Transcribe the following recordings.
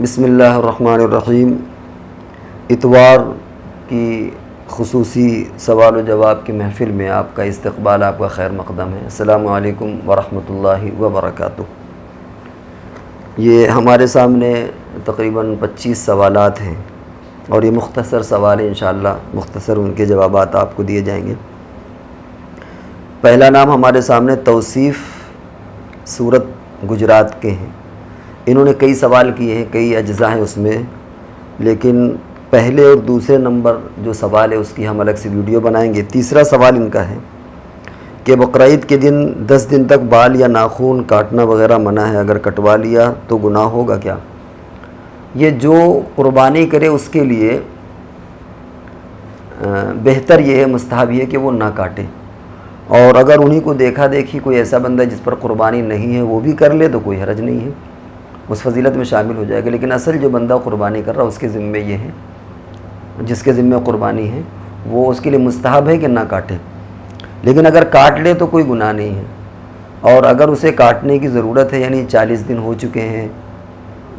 بسم اللہ الرحمن الرحیم۔ اتوار کی خصوصی سوال و جواب کی محفل میں آپ کا استقبال، آپ کا خیر مقدم ہے۔ السلام علیکم ورحمۃ اللہ وبرکاتہ۔ یہ ہمارے سامنے تقریباً 25 سوالات ہیں اور یہ مختصر سوال ہیں، انشاءاللہ مختصر ان کے جوابات آپ کو دیے جائیں گے۔ پہلا نام ہمارے سامنے توصیف سورت گجرات کے ہیں۔ انہوں نے کئی سوال کیے ہیں، کئی اجزاء ہیں اس میں، لیکن پہلے اور دوسرے نمبر جو سوال ہے اس کی ہم الگ سے ویڈیو بنائیں گے۔ تیسرا سوال ان کا ہے کہ بقرعید کے دن 10 دن تک بال یا ناخن کاٹنا وغیرہ منع ہے، اگر کٹوا لیا تو گناہ ہوگا کیا؟ یہ جو قربانی کرے اس کے لیے بہتر یہ ہے، مستحب یہ ہے کہ وہ نہ کاٹے، اور اگر انہی کو دیکھا دیکھی کوئی ایسا بندہ جس پر قربانی نہیں ہے وہ بھی کر لے تو کوئی حرج نہیں ہے، اس فضیلت میں شامل ہو جائے گا۔ لیکن اصل جو بندہ قربانی کر رہا اس کے ذمے یہ ہے، جس کے ذمے قربانی ہے وہ اس کے لیے مستحب ہے کہ نہ کاٹے، لیکن اگر کاٹ لے تو کوئی گناہ نہیں ہے۔ اور اگر اسے کاٹنے کی ضرورت ہے، یعنی 40 دن ہو چکے ہیں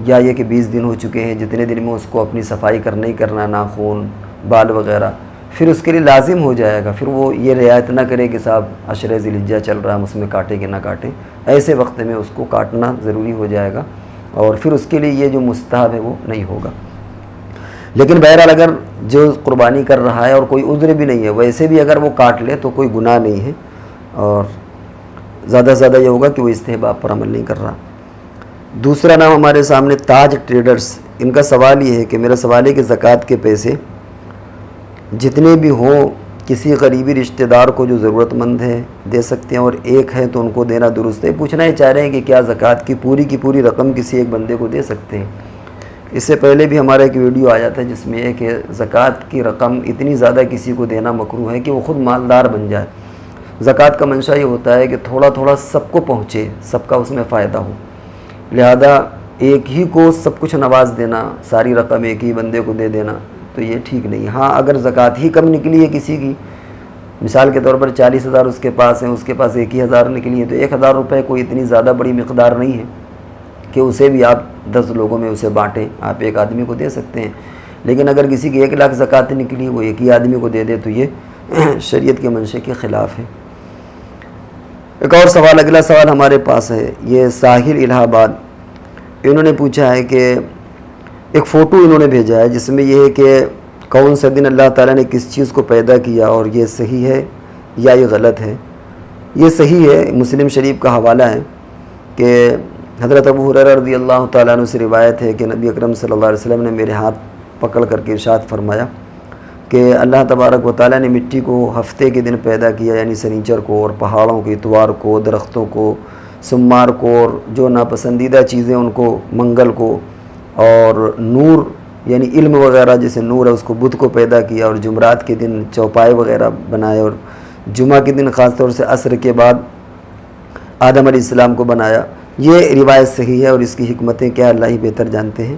یا یہ کہ 20 دن ہو چکے ہیں، جتنے دن میں اس کو اپنی صفائی کرنا ہی کرنا، ناخن بال وغیرہ، پھر اس کے لیے لازم ہو جائے گا۔ پھر وہ یہ رعایت نہ کرے کہ صاحب عشرہ ذی الحجہ چل رہا ہے ہم اس میں کاٹیں کہ نہ کاٹیں، ایسے وقت میں اس کو کاٹنا ضروری ہو جائے گا، اور پھر اس کے لیے یہ جو مستحب ہے وہ نہیں ہوگا۔ لیکن بہرحال اگر جو قربانی کر رہا ہے اور کوئی عذر بھی نہیں ہے، ویسے بھی اگر وہ کاٹ لے تو کوئی گناہ نہیں ہے، اور زیادہ سے زیادہ یہ ہوگا کہ وہ استحباب پر عمل نہیں کر رہا۔ دوسرا نام ہمارے سامنے تاج ٹریڈرز، ان کا سوال یہ ہے کہ میرا سوال ہے کہ زکوٰۃ کے پیسے جتنے بھی ہوں کسی قریبی رشتہ دار کو جو ضرورت مند ہے دے سکتے ہیں، اور ایک ہے تو ان کو دینا درست ہے۔ پوچھنا یہ چاہ رہے ہیں کہ کیا زکوٰۃ کی پوری رقم کسی ایک بندے کو دے سکتے ہیں؟ اس سے پہلے بھی ہمارا ایک ویڈیو آیا تھا جس میں ہے کہ زکوٰۃ کی رقم اتنی زیادہ کسی کو دینا مکروہ ہے کہ وہ خود مالدار بن جائے۔ زکوٰۃ کا منشا یہ ہوتا ہے کہ تھوڑا تھوڑا سب کو پہنچے، سب کا اس میں فائدہ ہو، لہذا ایک ہی کو سب کچھ نواز دینا، ساری رقم ایک ہی بندے کو دے دینا تو یہ ٹھیک نہیں۔ ہاں اگر زکوٰۃ ہی کم نکلی ہے کسی کی، مثال کے طور پر 40,000 اس کے پاس ہیں، اس کے پاس 1,000 نکلی ہے، تو 1,000 روپے کوئی اتنی زیادہ بڑی مقدار نہیں ہے کہ اسے بھی آپ 10 لوگوں میں اسے بانٹیں، آپ ایک آدمی کو دے سکتے ہیں۔ لیکن اگر کسی کی 1 لاکھ زکوٰۃ نکلی وہ ایک ہی آدمی کو دے دے تو یہ شریعت کے منشے کے خلاف ہے۔ ایک اور سوال، اگلا سوال ہمارے پاس ہے، یہ ساحل الہ آباد، انہوں نے پوچھا ہے کہ ایک فوٹو انہوں نے بھیجا ہے جس میں یہ ہے کہ کون سے دن اللہ تعالیٰ نے کس چیز کو پیدا کیا، اور یہ صحیح ہے یا یہ غلط ہے؟ یہ صحیح ہے، مسلم شریف کا حوالہ ہے کہ حضرت ابو ہریرہ رضی اللہ تعالیٰ عنہ سے روایت ہے کہ نبی اکرم صلی اللہ علیہ وسلم نے میرے ہاتھ پکڑ کر کے ارشاد فرمایا کہ اللہ تبارک و تعالیٰ نے مٹی کو ہفتے کے دن پیدا کیا، یعنی سنیچر کو، اور پہاڑوں کو اتوار کو، درختوں کو سمار کو، اور جو ناپسندیدہ چیزیں ان کو منگل کو، اور نور یعنی علم وغیرہ جیسے نور ہے اس کو بدھ کو پیدا کیا، اور جمعرات کے دن چوپائے وغیرہ بنائے، اور جمعہ کے دن خاص طور سے عصر کے بعد آدم علیہ السلام کو بنایا۔ یہ روایت صحیح ہے، اور اس کی حکمتیں کیا اللہ ہی بہتر جانتے ہیں،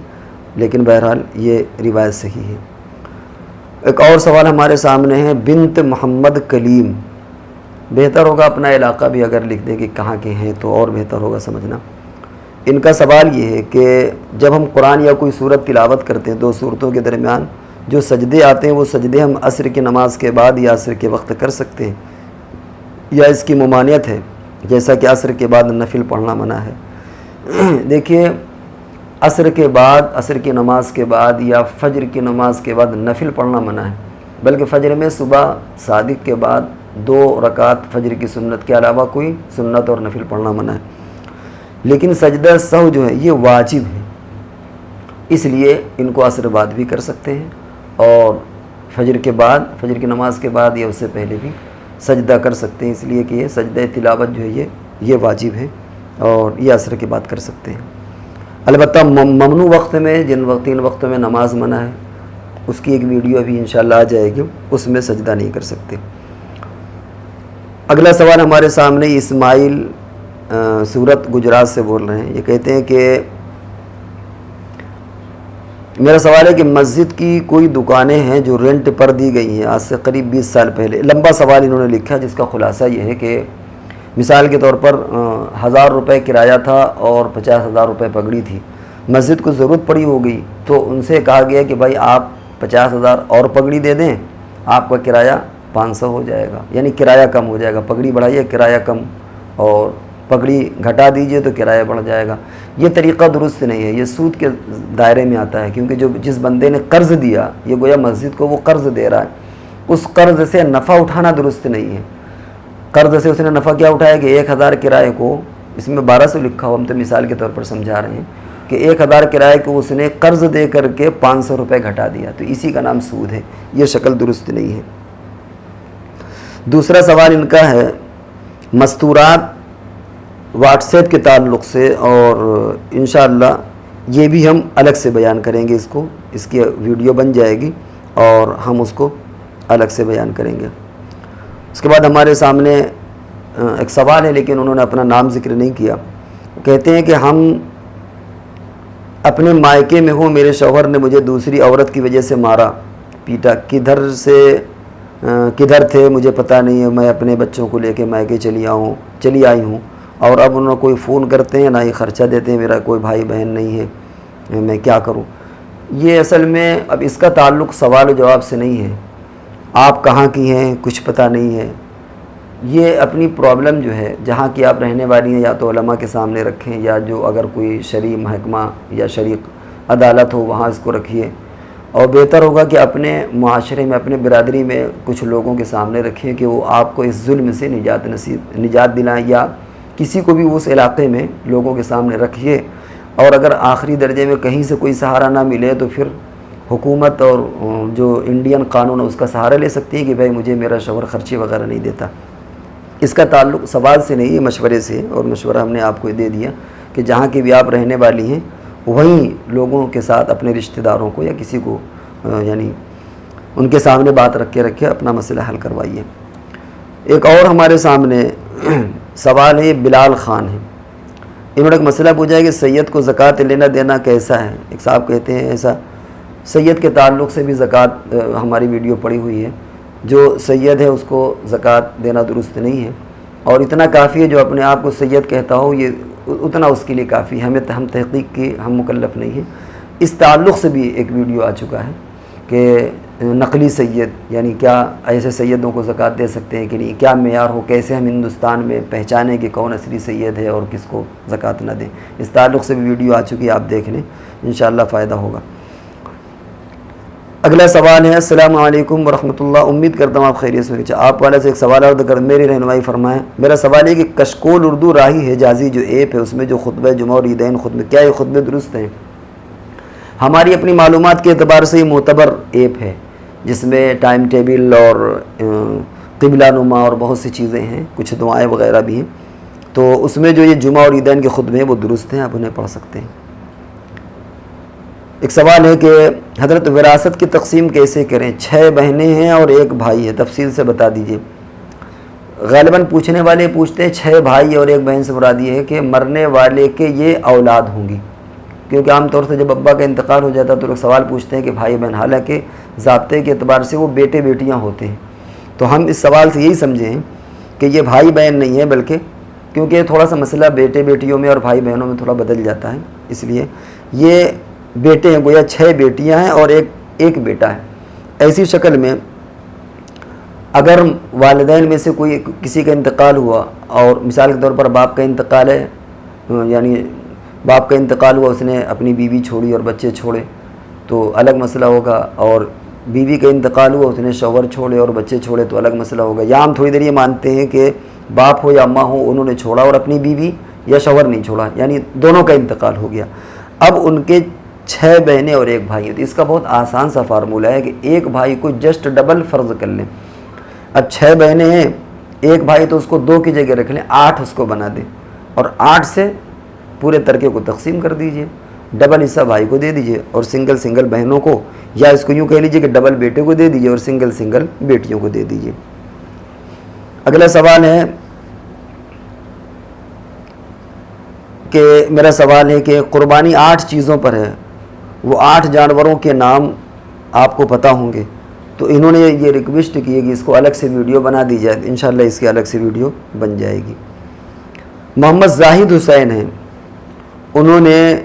لیکن بہرحال یہ روایت صحیح ہے۔ ایک اور سوال ہمارے سامنے ہے، بنت محمد کلیم، بہتر ہوگا اپنا علاقہ بھی اگر لکھ دیں کہ کہاں کے ہیں تو اور بہتر ہوگا سمجھنا۔ ان کا سوال یہ ہے کہ جب ہم قرآن یا کوئی سورت تلاوت کرتے ہیں، 2 سورتوں کے درمیان جو سجدے آتے ہیں وہ سجدے ہم عصر کی نماز کے بعد یا عصر کے وقت کر سکتے ہیں، یا اس کی ممانعت ہے جیسا کہ عصر کے بعد نفل پڑھنا منع ہے؟ دیکھیے، عصر کے بعد، عصر کی نماز کے بعد یا فجر کی نماز کے بعد نفل پڑھنا منع ہے، بلکہ فجر میں صبح صادق کے بعد 2 رکعت فجر کی سنت کے علاوہ کوئی سنت اور نفل پڑھنا منع ہے۔ لیکن سجدہ سہو جو ہے یہ واجب ہے، اس لیے ان کو عصر بعد بھی کر سکتے ہیں، اور فجر کے بعد، فجر کی نماز کے بعد یا اس سے پہلے بھی سجدہ کر سکتے ہیں، اس لیے کہ یہ سجدہ تلاوت جو ہے یہ واجب ہے، اور یہ عصر کے بعد کر سکتے ہیں۔ البتہ ممنوع وقت میں، جن 3 وقتوں میں نماز منع ہے، اس کی ایک ویڈیو ابھی انشاءاللہ آ جائے گی، اس میں سجدہ نہیں کر سکتے۔ اگلا سوال ہمارے سامنے، اسماعیل سورت گجرات سے بول رہے ہیں، یہ کہتے ہیں کہ میرا سوال ہے کہ مسجد کی کوئی دکانیں ہیں جو رینٹ پر دی گئی ہیں آج سے قریب 20 سال پہلے۔ لمبا سوال انہوں نے لکھا جس کا خلاصہ یہ ہے کہ مثال کے طور پر 1,000 روپے کرایہ تھا اور 50,000 روپے پگڑی تھی، مسجد کو ضرورت پڑی ہوگی تو ان سے کہا گیا کہ بھائی آپ 50,000 اور پگڑی دے دیں، آپ کا کرایہ 500 ہو جائے گا، یعنی کرایہ کم ہو جائے گا، پگڑی بڑھائیے کرایہ کم، اور پگڑی گھٹا دیجئے تو کرایہ بڑھ جائے گا۔ یہ طریقہ درست نہیں ہے، یہ سود کے دائرے میں آتا ہے، کیونکہ جس بندے نے قرض دیا، یہ گویا مسجد کو وہ قرض دے رہا ہے، اس قرض سے نفع اٹھانا درست نہیں ہے۔ قرض سے اس نے نفع کیا اٹھایا کہ 1,000 کرائے کو، اس میں 1200 لکھا ہو، ہم تو مثال کے طور پر سمجھا رہے ہیں کہ 1,000 کرائے کو اس نے قرض دے کر کے 500 روپے گھٹا دیا، تو اسی کا نام سود ہے، یہ شکل درست نہیں ہے۔ دوسرا سوال ان کا ہے مستورات واٹس ایپ کے تعلق سے، اور انشاءاللہ یہ بھی ہم الگ سے بیان کریں گے، اس کی ویڈیو بن جائے گی اور ہم اس کو الگ سے بیان کریں گے۔ اس کے بعد ہمارے سامنے ایک سوال ہے، لیکن انہوں نے اپنا نام ذکر نہیں کیا۔ کہتے ہیں کہ ہم اپنے مائکے میں ہوں، میرے شوہر نے مجھے دوسری عورت کی وجہ سے مارا پیٹا، کدھر تھے مجھے پتہ نہیں ہے، میں اپنے بچوں کو لے کے مائکے چلی آئی ہوں، اور اب انہوں کوئی فون کرتے ہیں نہ ہی خرچہ دیتے ہیں، میرا کوئی بھائی بہن نہیں ہے، میں کیا کروں؟ یہ اصل میں اب اس کا تعلق سوال و جواب سے نہیں ہے، آپ کہاں کی ہیں کچھ پتہ نہیں ہے، یہ اپنی پرابلم جو ہے جہاں کی آپ رہنے والی ہیں یا تو علماء کے سامنے رکھیں، یا جو اگر کوئی شرعی محکمہ یا شرعی عدالت ہو وہاں اس کو رکھیے، اور بہتر ہوگا کہ اپنے معاشرے میں اپنے برادری میں کچھ لوگوں کے سامنے رکھیں کہ وہ آپ کو اس ظلم سے نجات دلائیں، یا کسی کو بھی اس علاقے میں لوگوں کے سامنے رکھیے، اور اگر آخری درجے میں کہیں سے کوئی سہارا نہ ملے تو پھر حکومت اور جو انڈین قانون ہے اس کا سہارا لے سکتی ہے کہ بھائی مجھے میرا شوہر خرچے وغیرہ نہیں دیتا۔ اس کا تعلق سوال سے نہیں ہے، مشورے سے، اور مشورہ ہم نے آپ کو دے دیا کہ جہاں کی بھی آپ رہنے والی ہیں وہیں لوگوں کے ساتھ اپنے رشتہ داروں کو یا کسی کو یعنی ان کے سامنے بات رکھ کے اپنا مسئلہ حل کروائیے۔ ایک اور ہمارے سامنے سوال ہے، بلال خان ہے، انہوں نے ایک مسئلہ پوچھا ہے کہ سید کو زکوٰۃ لینا دینا کیسا ہے؟ ایک صاحب کہتے ہیں ایسا، سید کے تعلق سے بھی زکوٰۃ ہماری ویڈیو پڑی ہوئی ہے، جو سید ہے اس کو زکوٰۃ دینا درست نہیں ہے، اور اتنا کافی ہے جو اپنے آپ کو سید کہتا ہو، یہ اتنا اس کے لیے کافی، ہم تحقیق کی ہم مکلف نہیں ہیں۔ اس تعلق سے بھی ایک ویڈیو آ چکا ہے کہ نقلی سید، یعنی کیا ایسے سیدوں کو زکوٰۃ دے سکتے ہیں کہ نہیں، کیا معیار ہو، کیسے ہم ہندوستان میں پہچانیں کہ کون اصلی سید ہے اور کس کو زکوٰۃ نہ دیں۔ اس تعلق سے بھی ویڈیو آ چکی ہے، آپ دیکھ لیں، انشاءاللہ فائدہ ہوگا۔ اگلا سوال ہے، السلام علیکم ورحمۃ اللہ، امید کرتا ہوں آپ خیریت سے ہوں۔ آپ والے سے ایک سوال اور کر میری رہنمائی فرمائیں۔ میرا سوال ہے کہ کشکول اردو راہی حجازی جو ایپ ہے، اس میں جو خطبہ جمعہ اور عیدین خطبے، کیا یہ خطبے درست ہیں؟ ہماری اپنی معلومات کے اعتبار سے یہ معتبر ایپ ہے، جس میں ٹائم ٹیبل اور قبلہ نما اور بہت سی چیزیں ہیں، کچھ دعائیں وغیرہ بھی ہیں، تو اس میں جو یہ جمعہ اور عیدین کے خطبے ہیں وہ درست ہیں، آپ انہیں پڑھ سکتے ہیں۔ ایک سوال ہے کہ حضرت وراثت کی تقسیم کیسے کریں؟ 6 بہنیں ہیں اور 1 بھائی ہے، تفصیل سے بتا دیجئے۔ غالباً پوچھنے والے پوچھتے ہیں 6 بھائی اور 1 بہن سے مراد یہ ہے کہ مرنے والے کے یہ اولاد ہوں گی، کیونکہ عام طور سے جب ابا کا انتقال ہو جاتا ہے تو لوگ سوال پوچھتے ہیں کہ بھائی بہن، حالانکہ ضابطے کے اعتبار سے وہ بیٹے بیٹیاں ہوتے ہیں، تو ہم اس سوال سے یہی سمجھیں کہ یہ بھائی بہن نہیں ہے، بلکہ کیونکہ تھوڑا سا مسئلہ بیٹے بیٹیوں میں اور بھائی بہنوں میں تھوڑا بدل جاتا ہے، اس لیے یہ بیٹے ہیں، گویا 6 بیٹیاں ہیں اور ایک بیٹا ہے۔ ایسی شکل میں اگر والدین میں سے کسی کا انتقال ہوا، اور مثال کے طور پر باپ کا انتقال ہے، یعنی باپ کا انتقال ہوا، اس نے اپنی بیوی چھوڑی اور بچے چھوڑے تو الگ مسئلہ ہوگا، اور بیوی کا انتقال ہوا، اس نے شوہر چھوڑے اور بچے چھوڑے تو الگ مسئلہ ہوگا۔ یا ہم تھوڑی دیر یہ مانتے ہیں کہ باپ ہو یا اماں ہو، انہوں نے چھوڑا اور اپنی بیوی یا شوہر نہیں چھوڑا، یعنی دونوں کا انتقال ہو گیا، اب ان کے 6 بہنیں اور 1 بھائی ہے، تو اس کا بہت آسان سا فارمولہ ہے کہ 1 بھائی کو جسٹ ڈبل فرض کر لیں۔ اب 6 بہنیں ہیں، 1 بھائی تو اس کو 2 کی جگہ رکھ لیں، 8 اس کو بنا دیں، اور 8 سے پورے ترکے کو تقسیم کر دیجئے، ڈبل حصہ بھائی کو دے دیجئے اور سنگل بہنوں کو، یا اس کو یوں کہہ لیجئے کہ ڈبل بیٹے کو دے دیجئے اور سنگل بیٹیوں کو دے دیجئے۔ اگلا سوال ہے کہ میرا سوال ہے کہ قربانی 8 چیزوں پر ہے، وہ 8 جانوروں کے نام آپ کو پتہ ہوں گے، تو انہوں نے یہ ریکویسٹ کی ہے کہ اس کو الگ سے ویڈیو بنا دی جائے، انشاءاللہ اس کی الگ سے ویڈیو بن جائے گی۔ محمد زاہد حسین ہیں، انہوں نے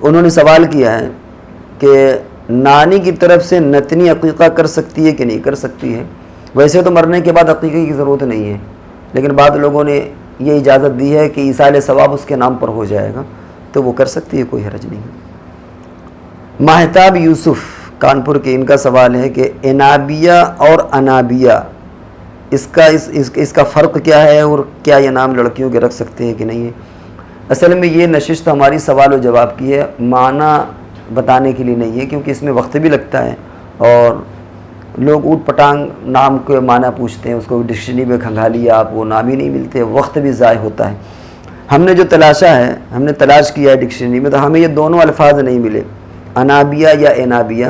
انہوں نے سوال کیا ہے کہ نانی کی طرف سے نتنی عقیقہ کر سکتی ہے کہ نہیں کر سکتی ہے؟ ویسے تو مرنے کے بعد عقیقے کی ضرورت نہیں ہے، لیکن بعض لوگوں نے یہ اجازت دی ہے کہ ایصال ثواب اس کے نام پر ہو جائے گا، تو وہ کر سکتی ہے، کوئی حرج نہیں ہے۔ ماہتاب یوسف کانپور کے، ان کا سوال ہے کہ انابیہ اور انابیہ اس کا فرق کیا ہے، اور کیا یہ نام لڑکیوں کے رکھ سکتے ہیں کہ نہیں ہے؟ اصل میں یہ نشست ہماری سوال و جواب کی ہے، معنی بتانے کے لیے نہیں ہے، کیونکہ اس میں وقت بھی لگتا ہے اور لوگ اوٹ پٹانگ نام کے معنی پوچھتے ہیں، اس کو ڈکشنری میں کھنگالیا آپ، وہ نام ہی نہیں ملتے، وقت بھی ضائع ہوتا ہے۔ ہم نے جو تلاشا ہے، ہم نے تلاش کیا ہے ڈکشنری میں، تو ہمیں یہ دونوں الفاظ نہیں ملے، انابیہ یا انابیہ،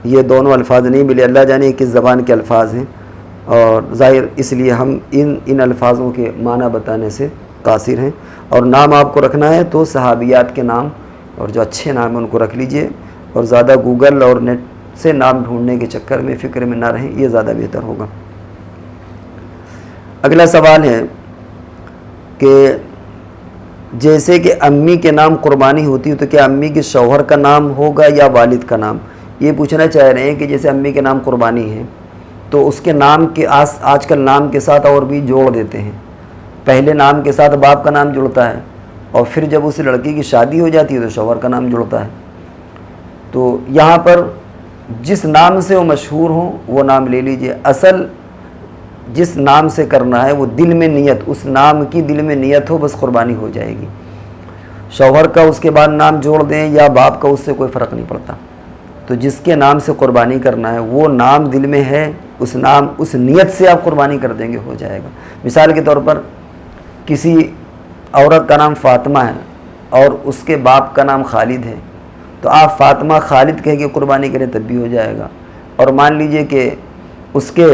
یہ دونوں الفاظ نہیں ملے۔ اللہ جانے کس زبان کے الفاظ ہیں، اور ظاہر اس لیے ہم ان الفاظوں کے معنی بتانے سے قاصر ہیں۔ اور نام آپ کو رکھنا ہے تو صحابیات کے نام اور جو اچھے نام ہیں ان کو رکھ لیجئے، اور زیادہ گوگل اور نیٹ سے نام ڈھونڈنے کے چکر میں فکر میں نہ رہیں، یہ زیادہ بہتر ہوگا۔ اگلا سوال ہے کہ جیسے کہ امی کے نام قربانی ہوتی ہے، تو کیا امی کے شوہر کا نام ہوگا یا والد کا نام؟ یہ پوچھنا چاہ رہے ہیں کہ جیسے امی کے نام قربانی ہے تو اس کے نام کے آج کل نام کے ساتھ اور بھی جوڑ دیتے ہیں، پہلے نام کے ساتھ باپ کا نام جڑتا ہے، اور پھر جب اس لڑکی کی شادی ہو جاتی ہے تو شوہر کا نام جڑتا ہے۔ تو یہاں پر جس نام سے وہ مشہور ہوں وہ نام لے لیجئے، اصل جس نام سے کرنا ہے وہ دل میں نیت، اس نام کی دل میں نیت ہو، بس قربانی ہو جائے گی۔ شوہر کا اس کے بعد نام جوڑ دیں یا باپ کا، اس سے کوئی فرق نہیں پڑتا۔ تو جس کے نام سے قربانی کرنا ہے وہ نام دل میں ہے، اس نیت سے آپ قربانی کر دیں گے، ہو جائے گا۔ مثال کے طور پر کسی عورت کا نام فاطمہ ہے اور اس کے باپ کا نام خالد ہے، تو آپ فاطمہ خالد کہہ کے قربانی کریں تب بھی ہو جائے گا۔ اور مان لیجئے کہ اس کے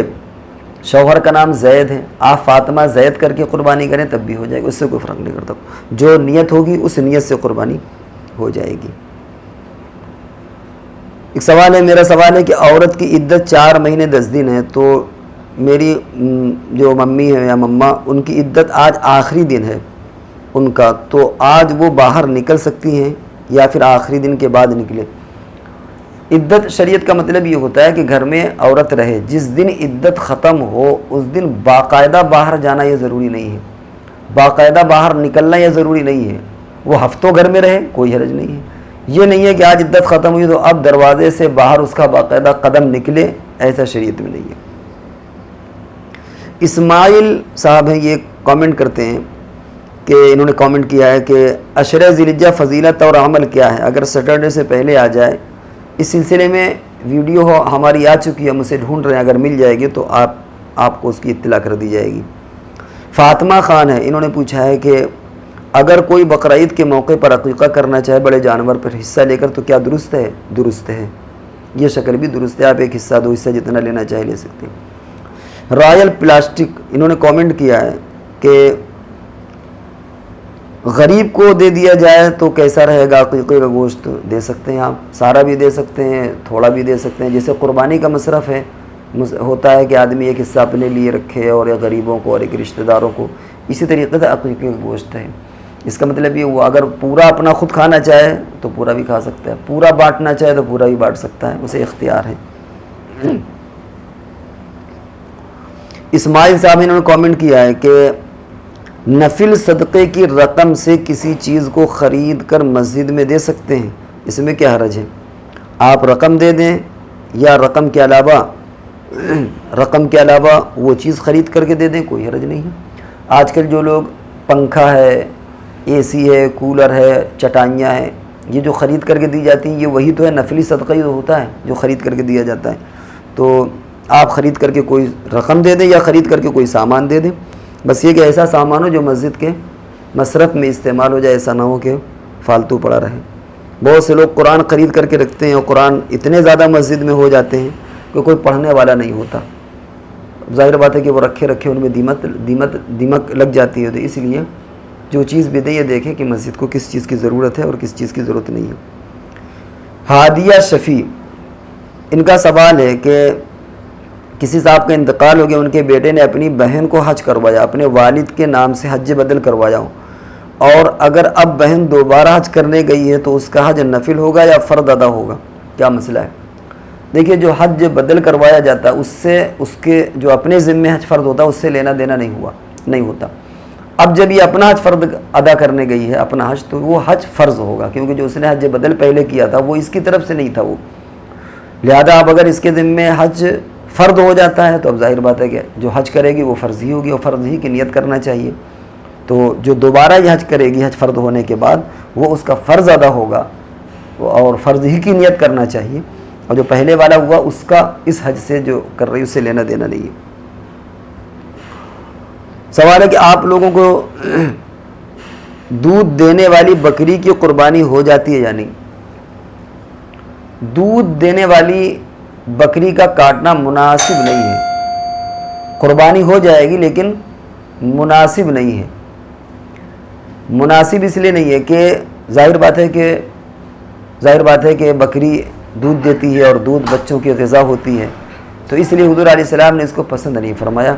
شوہر کا نام زید ہے، آپ فاطمہ زید کر کے قربانی کریں تب بھی ہو جائے گا، اس سے کوئی فرق نہیں کرتا، جو نیت ہوگی اس نیت سے قربانی ہو جائے گی۔ ایک سوال ہے، میرا سوال ہے کہ عورت کی عدت 4 مہینے 10 دن ہے، تو میری جو ممی ہے یا مما، ان کی عدت آج آخری دن ہے ان کا، تو آج وہ باہر نکل سکتی ہیں یا پھر آخری دن کے بعد نکلے؟ عدت شریعت کا مطلب یہ ہوتا ہے کہ گھر میں عورت رہے، جس دن عدت ختم ہو اس دن باقاعدہ باہر جانا یہ ضروری نہیں ہے، باقاعدہ باہر نکلنا یہ ضروری نہیں ہے، وہ ہفتوں گھر میں رہے کوئی حرج نہیں ہے۔ یہ نہیں ہے کہ آج عدت ختم ہوئی تو اب دروازے سے باہر اس کا باقاعدہ قدم نکلے، ایسا شریعت میں نہیں ہے۔ اسماعیل صاحب ہیں، یہ کامنٹ کرتے ہیں کہ انہوں نے کامنٹ کیا ہے کہ عشرہ ذی الحجہ فضیلت اور عمل کیا ہے اگر سیٹرڈے سے پہلے آ جائے؟ اس سلسلے میں ویڈیو ہماری آ چکی ہے، ہم اسے ڈھونڈ رہے ہیں، اگر مل جائے گی تو آپ کو اس کی اطلاع کر دی جائے گی۔ فاطمہ خان ہے، انہوں نے پوچھا ہے کہ اگر کوئی بقرعید کے موقع پر عقیقہ کرنا چاہے بڑے جانور پر حصہ لے کر تو کیا درست ہے؟ درست ہے، یہ شکل بھی درست ہے، آپ ایک حصہ 2 حصہ جتنا لینا چاہے لے سکتے ہیں۔ رائل پلاسٹک انہوں نے کامنٹ کیا ہے کہ غریب کو دے دیا جائے تو کیسا رہے گا؟ عقیقے کا گوشت دے سکتے ہیں آپ، سارا بھی دے سکتے ہیں، تھوڑا بھی دے سکتے ہیں، جیسے قربانی کا مصرف ہے، ہوتا ہے کہ آدمی ایک حصہ اپنے لیے رکھے اور ایک غریبوں کو اور ایک رشتہ داروں کو، اسی طریقے سے عقیقے کا گوشت ہے۔ اس کا مطلب یہ وہ اگر پورا اپنا خود کھانا چاہے تو پورا بھی کھا سکتا ہے، پورا بانٹنا چاہے تو پورا بھی بانٹ سکتا ہے، اسے اختیار ہے۔ اسماعیل صاحب نے کامنٹ کیا ہے کہ نفل صدقے کی رقم سے کسی چیز کو خرید کر مسجد میں دے سکتے ہیں، اس میں کیا حرج ہے؟ آپ رقم دے دیں یا رقم کے علاوہ وہ چیز خرید کر کے دے دیں، کوئی حرج نہیں ہے۔ آج کل جو لوگ پنکھا ہے، اے سی ہے، کولر ہے، چٹائیاں ہیں، یہ جو خرید کر کے دی جاتی ہیں، یہ وہی تو ہے، نفلی صدقہ ہی ہوتا ہے جو خرید کر کے دیا جاتا ہے۔ تو آپ خرید کر کے کوئی رقم دے دیں یا خرید کر کے کوئی سامان دے دیں، بس یہ کہ ایسا سامان ہو جو مسجد کے مصرف میں استعمال ہو جائے، ایسا نہ ہو کہ فالتو پڑا رہے۔ بہت سے لوگ قرآن خرید کر کے رکھتے ہیں اور قرآن اتنے زیادہ مسجد میں ہو جاتے ہیں کہ کوئی پڑھنے والا نہیں ہوتا، ظاہر بات ہے کہ وہ رکھے ان میں دیمک لگ جاتی ہے، تو اس لیے جو چیز بھی دیں یہ دیکھیں کہ مسجد کو کس چیز کی ضرورت ہے اور کس چیز کی ضرورت نہیں ہے۔ ہادیہ شفیع، ان کا سوال ہے کہ کسی صاحب کا انتقال ہو گیا، ان کے بیٹے نے اپنی بہن کو حج کروایا، اپنے والد کے نام سے حج بدل کروایا ہو، اور اگر اب بہن دوبارہ حج کرنے گئی ہے تو اس کا حج نفل ہوگا یا فرض ادا ہوگا، کیا مسئلہ ہے؟ دیکھیے جو حج بدل کروایا جاتا ہے اس سے اس کے جو اپنے ذمے حج فرض ہوتا ہے اس سے لینا دینا نہیں ہوتا۔ اب جب یہ اپنا حج فرض ادا کرنے گئی ہے اپنا حج، تو وہ حج فرض ہوگا، کیونکہ جو اس نے حج بدل پہلے کیا تھا وہ اس کی طرف سے نہیں تھا وہ، لہذا اب اگر اس کے ذمے حج فرض ہو جاتا ہے تو اب ظاہر بات ہے کہ جو حج کرے گی وہ فرض ہی ہوگی اور فرض ہی کی نیت کرنا چاہیے۔ تو جو دوبارہ یہ حج کرے گی حج فرض ہونے کے بعد وہ اس کا فرض ادا ہوگا اور فرض ہی کی نیت کرنا چاہیے، اور جو پہلے والا ہوا اس کا اس حج سے جو کر رہی اس سے لینا دینا نہیں ہے۔ سوال ہے کہ آپ لوگوں کو دودھ دینے والی بکری کی قربانی ہو جاتی ہے یا نہیں؟ دودھ دینے والی بکری کا کاٹنا مناسب نہیں ہے، قربانی ہو جائے گی لیکن مناسب نہیں ہے۔ مناسب اس لیے نہیں ہے کہ ظاہر بات ہے کہ بکری دودھ دیتی ہے اور دودھ بچوں کی غذا ہوتی ہے، تو اس لیے حضور علیہ السلام نے اس کو پسند نہیں فرمایا،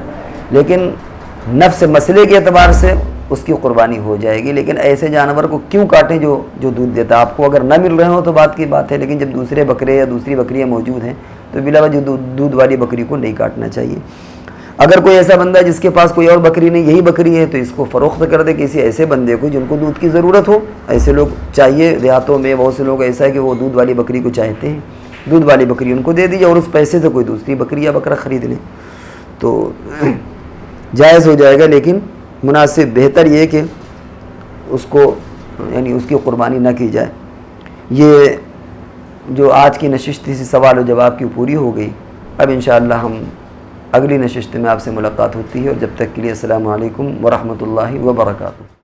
لیکن نفس مسئلے کے اعتبار سے اس کی قربانی ہو جائے گی۔ لیکن ایسے جانور کو کیوں کاٹیں جو دودھ دیتا ہے؟ آپ کو اگر نہ مل رہے ہوں تو بات کی بات ہے، لیکن جب دوسرے بکرے یا دوسری بکریاں موجود ہیں تو بلا وجہ دودھ والی بکری کو نہیں کاٹنا چاہیے۔ اگر کوئی ایسا بندہ ہے جس کے پاس کوئی اور بکری نہیں، یہی بکری ہے، تو اس کو فروخت کر دے کسی ایسے بندے کو جن کو دودھ کی ضرورت ہو۔ ایسے لوگ چاہیے، دیہاتوں میں بہت سے لوگ ایسا ہے کہ وہ دودھ والی بکری کو چاہتے ہیں، دودھ والی بکری ان کو دے دیجیے اور اس پیسے سے کوئی دوسری بکری یا بکرا خرید لیں تو جائز ہو جائے گا، لیکن مناسب بہتر یہ کہ اس کو یعنی اس کی قربانی نہ کی جائے۔ یہ جو آج کی نشست تھی سوال و جواب کی پوری ہو گئی۔ اب انشاءاللہ ہم اگلی نشست میں آپ سے ملاقات ہوتی ہے، اور جب تک کے لیے السلام علیکم ورحمۃ اللہ وبرکاتہ۔